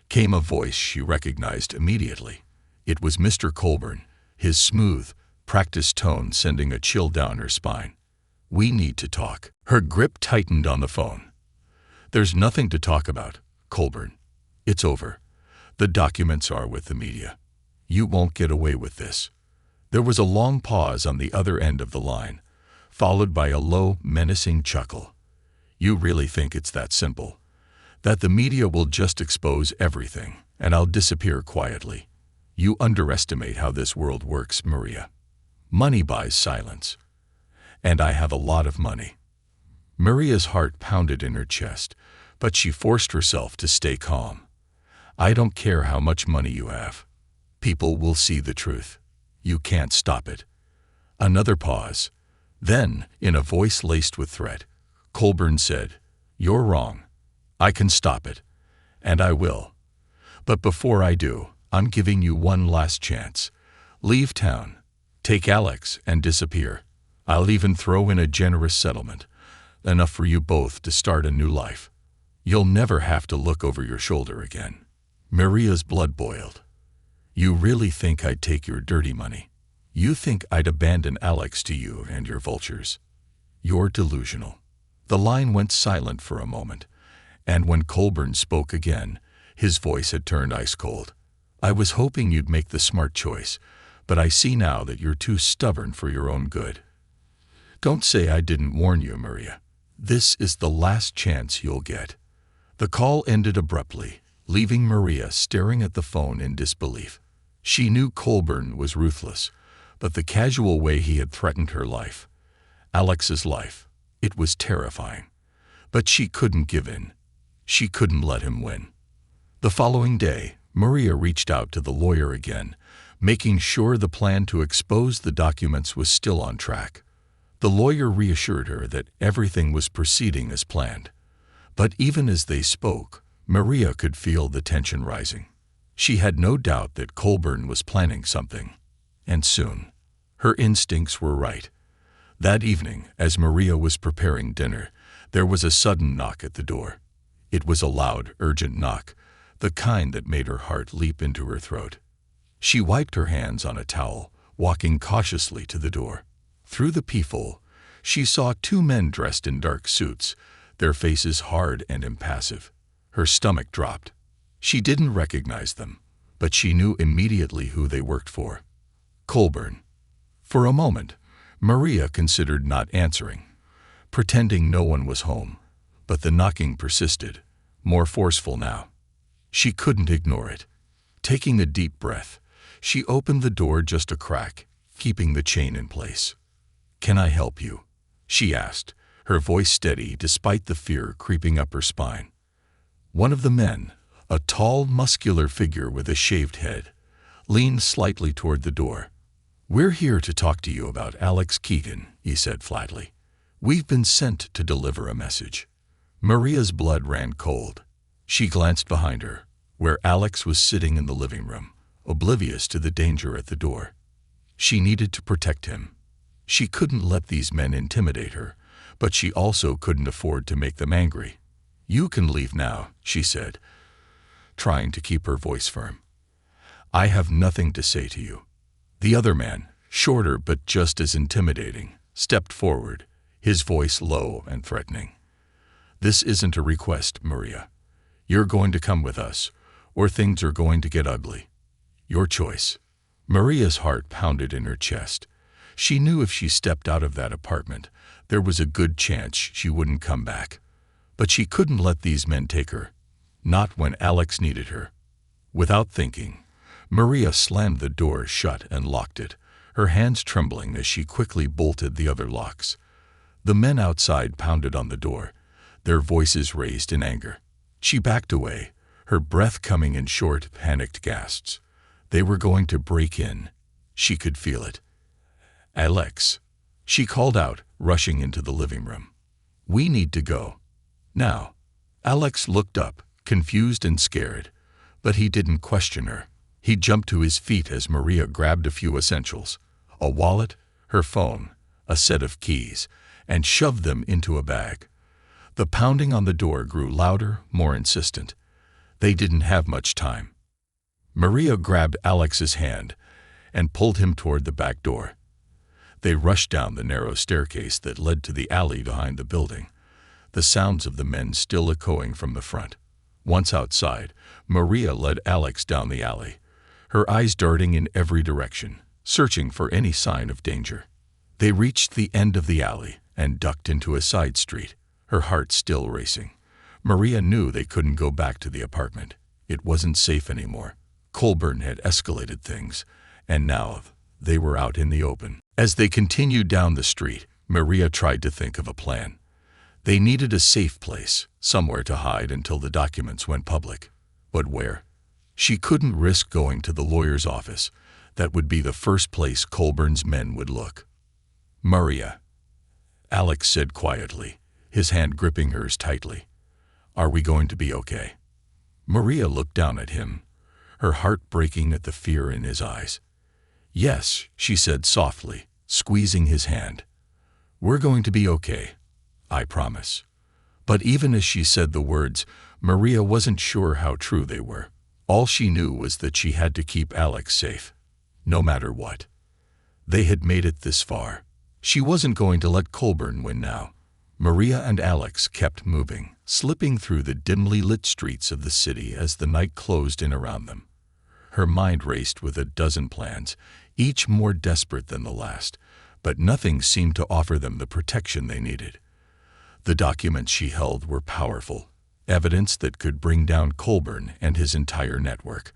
came a voice she recognized immediately. It was Mr. Colburn, his smooth, practiced tone sending a chill down her spine. "We need to talk." Her grip tightened on the phone. "There's nothing to talk about, Colburn. It's over. The documents are with the media. You won't get away with this." There was a long pause on the other end of the line, followed by a low, menacing chuckle. "You really think it's that simple? That the media will just expose everything, and I'll disappear quietly? You underestimate how this world works, Maria. Money buys silence. And I have a lot of money." Maria's heart pounded in her chest, but she forced herself to stay calm. "I don't care how much money you have. People will see the truth. You can't stop it." Another pause. Then, in a voice laced with threat, Colburn said, "You're wrong. I can stop it. And I will. But before I do, I'm giving you one last chance. Leave town. Take Alex and disappear. I'll even throw in a generous settlement, enough for you both to start a new life. You'll never have to look over your shoulder again." Maria's blood boiled. "You really think I'd take your dirty money? You think I'd abandon Alex to you and your vultures? You're delusional." The line went silent for a moment, and when Colburn spoke again, his voice had turned ice cold. "I was hoping you'd make the smart choice, but I see now that you're too stubborn for your own good. Don't say I didn't warn you, Maria. This is the last chance you'll get." The call ended abruptly, leaving Maria staring at the phone in disbelief. She knew Colburn was ruthless, but the casual way he had threatened her life, Alex's life, it was terrifying. But she couldn't give in. She couldn't let him win. The following day, Maria reached out to the lawyer again, making sure the plan to expose the documents was still on track. The lawyer reassured her that everything was proceeding as planned. But even as they spoke, Maria could feel the tension rising. She had no doubt that Colburn was planning something. And soon. Her instincts were right. That evening, as Maria was preparing dinner, there was a sudden knock at the door. It was a loud, urgent knock, the kind that made her heart leap into her throat. She wiped her hands on a towel, walking cautiously to the door. Through the peephole, she saw two men dressed in dark suits, their faces hard and impassive. Her stomach dropped. She didn't recognize them, but she knew immediately who they worked for. Colburn. For a moment, Maria considered not answering, pretending no one was home. But the knocking persisted, more forceful now. She couldn't ignore it. Taking a deep breath, she opened the door just a crack, keeping the chain in place. "Can I help you?" she asked, her voice steady despite the fear creeping up her spine. One of the men, a tall, muscular figure with a shaved head, leaned slightly toward the door. "We're here to talk to you about Alex Keegan," he said flatly. "We've been sent to deliver a message." Maria's blood ran cold. She glanced behind her, where Alex was sitting in the living room, oblivious to the danger at the door. She needed to protect him. She couldn't let these men intimidate her, but she also couldn't afford to make them angry. "You can leave now," she said, trying to keep her voice firm. "I have nothing to say to you." The other man, shorter but just as intimidating, stepped forward, his voice low and threatening. "This isn't a request, Maria. You're going to come with us, or things are going to get ugly. Your choice." Maria's heart pounded in her chest. She knew if she stepped out of that apartment, there was a good chance she wouldn't come back. But she couldn't let these men take her, not when Alex needed her. Without thinking, Maria slammed the door shut and locked it, her hands trembling as she quickly bolted the other locks. The men outside pounded on the door, their voices raised in anger. She backed away, her breath coming in short, panicked gasps. They were going to break in. She could feel it. "Alex," she called out, rushing into the living room. "We need to go. Now." Alex looked up, confused and scared, but he didn't question her. He jumped to his feet as Maria grabbed a few essentials, a wallet, her phone, a set of keys, and shoved them into a bag. The pounding on the door grew louder, more insistent. They didn't have much time. Maria grabbed Alex's hand and pulled him toward the back door. They rushed down the narrow staircase that led to the alley behind the building, the sounds of the men still echoing from the front. Once outside, Maria led Alex down the alley, her eyes darting in every direction, searching for any sign of danger. They reached the end of the alley and ducked into a side street, her heart still racing. Maria knew they couldn't go back to the apartment. It wasn't safe anymore. Colburn had escalated things, and now they were out in the open. As they continued down the street, Maria tried to think of a plan. They needed a safe place, somewhere to hide until the documents went public. But where? She couldn't risk going to the lawyer's office. That would be the first place Colburn's men would look. "Maria," Alex said quietly, his hand gripping hers tightly. "Are we going to be okay?" Maria looked down at him, her heart breaking at the fear in his eyes. "Yes," she said softly, squeezing his hand. "We're going to be okay, I promise." But even as she said the words, Maria wasn't sure how true they were. All she knew was that she had to keep Alex safe, no matter what. They had made it this far. She wasn't going to let Colburn win now. Maria and Alex kept moving, slipping through the dimly lit streets of the city as the night closed in around them. Her mind raced with a dozen plans, each more desperate than the last, but nothing seemed to offer them the protection they needed. The documents she held were powerful, evidence that could bring down Colburn and his entire network.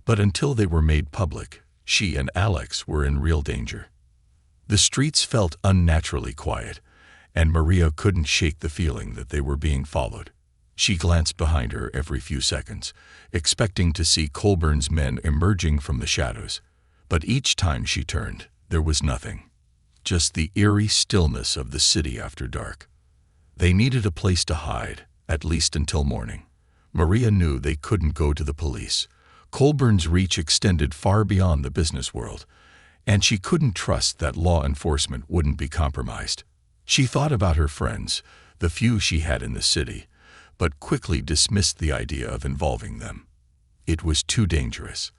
But until they were made public, she and Alex were in real danger. The streets felt unnaturally quiet, and Maria couldn't shake the feeling that they were being followed. She glanced behind her every few seconds, expecting to see Colburn's men emerging from the shadows. But each time she turned, there was nothing. Just the eerie stillness of the city after dark. They needed a place to hide, at least until morning. Maria knew they couldn't go to the police. Colburn's reach extended far beyond the business world, and she couldn't trust that law enforcement wouldn't be compromised. She thought about her friends, the few she had in the city, but quickly dismissed the idea of involving them. It was too dangerous.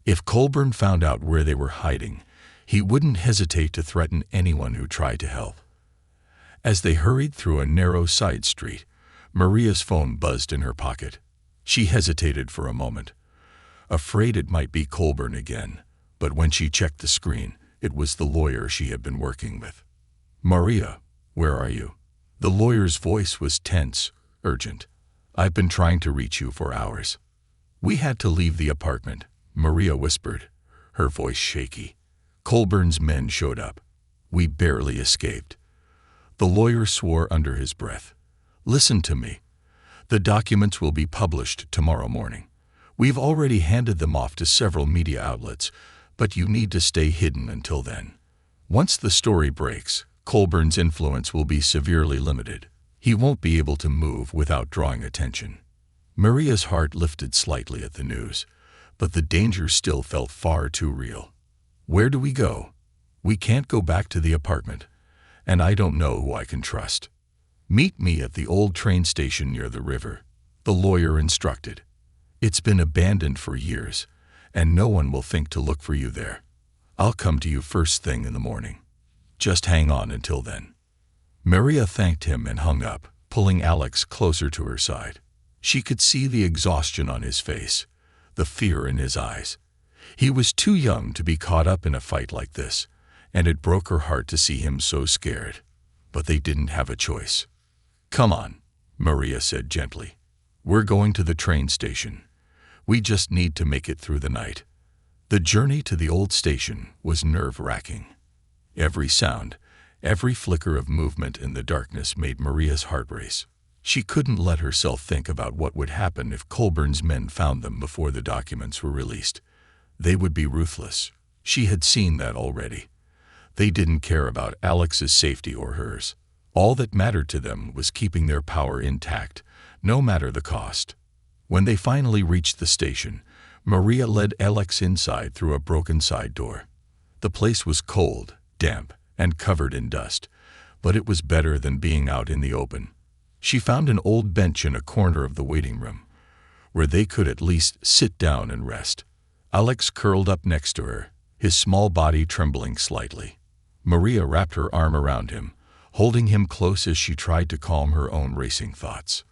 If Colburn found out where they were hiding, he wouldn't hesitate to threaten anyone who tried to help. As they hurried through a narrow side street, Maria's phone buzzed in her pocket. She hesitated for a moment, afraid it might be Colburn again, but when she checked the screen, it was the lawyer she had been working with. "Maria, where are you?" The lawyer's voice was tense, urgent. "I've been trying to reach you for hours." "We had to leave the apartment," Maria whispered, her voice shaky. "Colburn's men showed up. We barely escaped." The lawyer swore under his breath. "Listen to me. The documents will be published tomorrow morning. We've already handed them off to several media outlets, but you need to stay hidden until then. Once the story breaks, Colburn's influence will be severely limited. He won't be able to move without drawing attention. Maria's heart lifted slightly at the news, but the danger still felt far too real. Where do we go? We can't go back to the apartment, and I don't know who I can trust. Meet me at the old train station near the river, the lawyer instructed. It's been abandoned for years, and no one will think to look for you there. I'll come to you first thing in the morning. Just hang on until then. Maria thanked him and hung up, pulling Alex closer to her side. She could see the exhaustion on his face, the fear in his eyes. He was too young to be caught up in a fight like this, and it broke her heart to see him so scared. But they didn't have a choice. Come on, Maria said gently. We're going to the train station. We just need to make it through the night. The journey to the old station was nerve-wracking. Every sound, every flicker of movement in the darkness made Maria's heart race. She couldn't let herself think about what would happen if Colburn's men found them before the documents were released. They would be ruthless. She had seen that already. They didn't care about Alex's safety or hers. All that mattered to them was keeping their power intact, no matter the cost. When they finally reached the station, Maria led Alex inside through a broken side door. The place was cold, damp, and covered in dust, but it was better than being out in the open. She found an old bench in a corner of the waiting room, where they could at least sit down and rest. Alex curled up next to her, his small body trembling slightly. Maria wrapped her arm around him, holding him close as she tried to calm her own racing thoughts.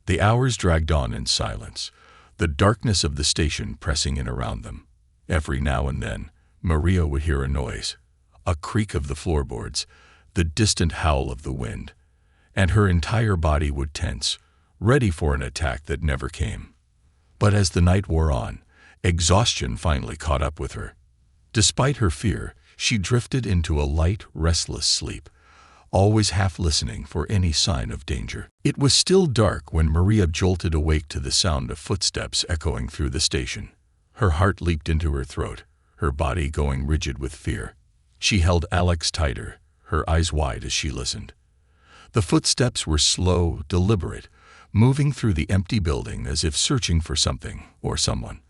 The hours dragged on in silence, the darkness of the station pressing in around them. Every now and then, Maria would hear a noise, a creak of the floorboards, the distant howl of the wind, and her entire body would tense, ready for an attack that never came. But as the night wore on, exhaustion finally caught up with her. Despite her fear, she drifted into a light, restless sleep, always half listening for any sign of danger. It was still dark when Maria jolted awake to the sound of footsteps echoing through the station. Her heart leaped into her throat, her body going rigid with fear. She held Alex tighter, her eyes wide as she listened. The footsteps were slow, deliberate, moving through the empty building as if searching for something or someone.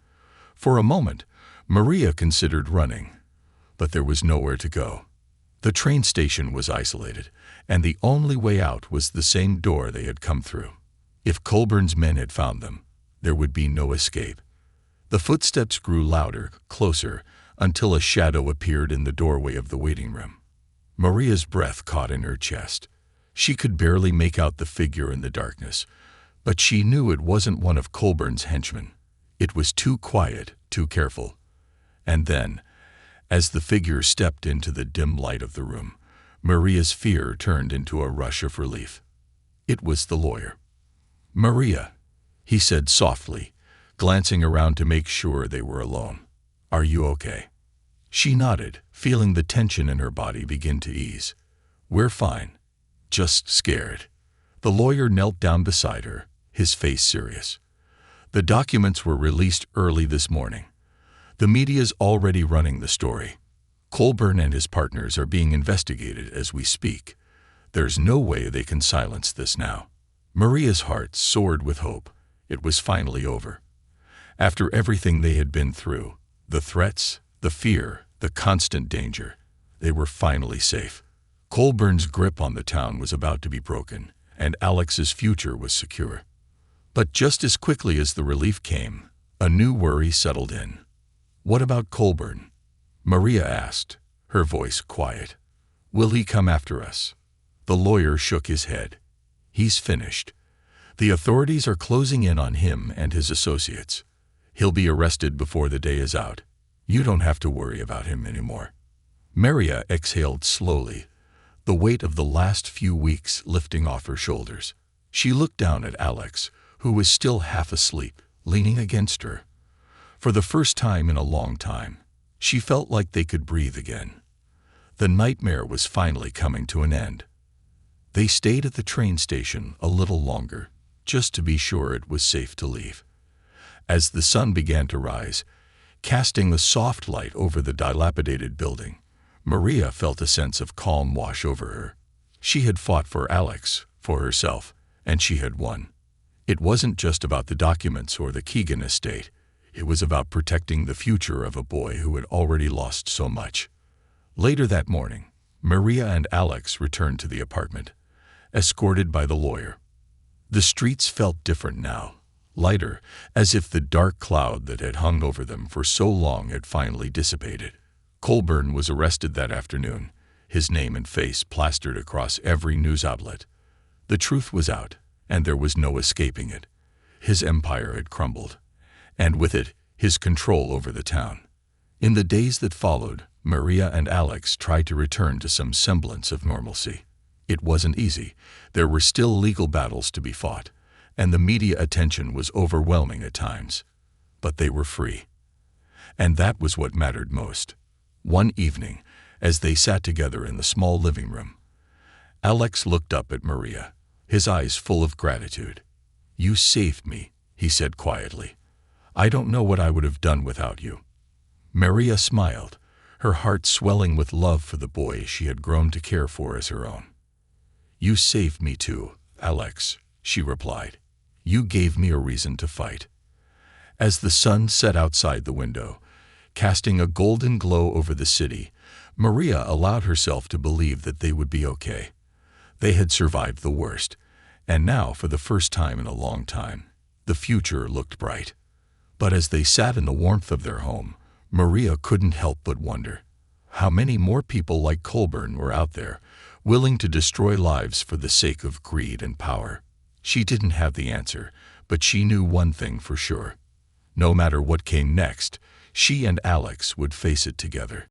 For a moment, Maria considered running, but there was nowhere to go. The train station was isolated, and the only way out was the same door they had come through. If Colburn's men had found them, there would be no escape. The footsteps grew louder, closer, until a shadow appeared in the doorway of the waiting room. Maria's breath caught in her chest. She could barely make out the figure in the darkness, but she knew it wasn't one of Colburn's henchmen. It was too quiet, too careful. And then, as the figure stepped into the dim light of the room, Maria's fear turned into a rush of relief. It was the lawyer. "Maria," he said softly, glancing around to make sure they were alone. "Are you okay?" She nodded, feeling the tension in her body begin to ease. "We're fine. Just scared." The lawyer knelt down beside her, his face serious. "The documents were released early this morning. The media's already running the story. Colburn and his partners are being investigated as we speak. There's no way they can silence this now." Maria's heart soared with hope. It was finally over. After everything they had been through, the threats, the fear, the constant danger, they were finally safe. Colburn's grip on the town was about to be broken, and Alex's future was secure. But just as quickly as the relief came, a new worry settled in. "What about Colburn?" Maria asked, her voice quiet. "Will he come after us?" The lawyer shook his head. "He's finished. The authorities are closing in on him and his associates. He'll be arrested before the day is out. You don't have to worry about him anymore." Maria exhaled slowly, the weight of the last few weeks lifting off her shoulders. She looked down at Alex, who was still half asleep, leaning against her. For the first time in a long time, she felt like they could breathe again. The nightmare was finally coming to an end. They stayed at the train station a little longer, just to be sure it was safe to leave. As the sun began to rise, casting a soft light over the dilapidated building, Maria felt a sense of calm wash over her. She had fought for Alex, for herself, and she had won. It wasn't just about the documents or the Keegan estate. It was about protecting the future of a boy who had already lost so much. Later that morning, Maria and Alex returned to the apartment, escorted by the lawyer. The streets felt different now, lighter, as if the dark cloud that had hung over them for so long had finally dissipated. Colburn was arrested that afternoon, his name and face plastered across every news outlet. The truth was out, and there was no escaping it. His empire had crumbled, and with it, his control over the town. In the days that followed, Maria and Alex tried to return to some semblance of normalcy. It wasn't easy. There were still legal battles to be fought, and the media attention was overwhelming at times. But they were free. And that was what mattered most. One evening, as they sat together in the small living room, Alex looked up at Maria, his eyes full of gratitude. "You saved me," he said quietly. "I don't know what I would have done without you." Maria smiled, her heart swelling with love for the boy she had grown to care for as her own. "You saved me too, Alex," she replied. "You gave me a reason to fight." As the sun set outside the window, casting a golden glow over the city, Maria allowed herself to believe that they would be okay. They had survived the worst, and now, for the first time in a long time, the future looked bright. But as they sat in the warmth of their home, Maria couldn't help but wonder how many more people like Colburn were out there, willing to destroy lives for the sake of greed and power. She didn't have the answer, but she knew one thing for sure. No matter what came next, she and Alex would face it together.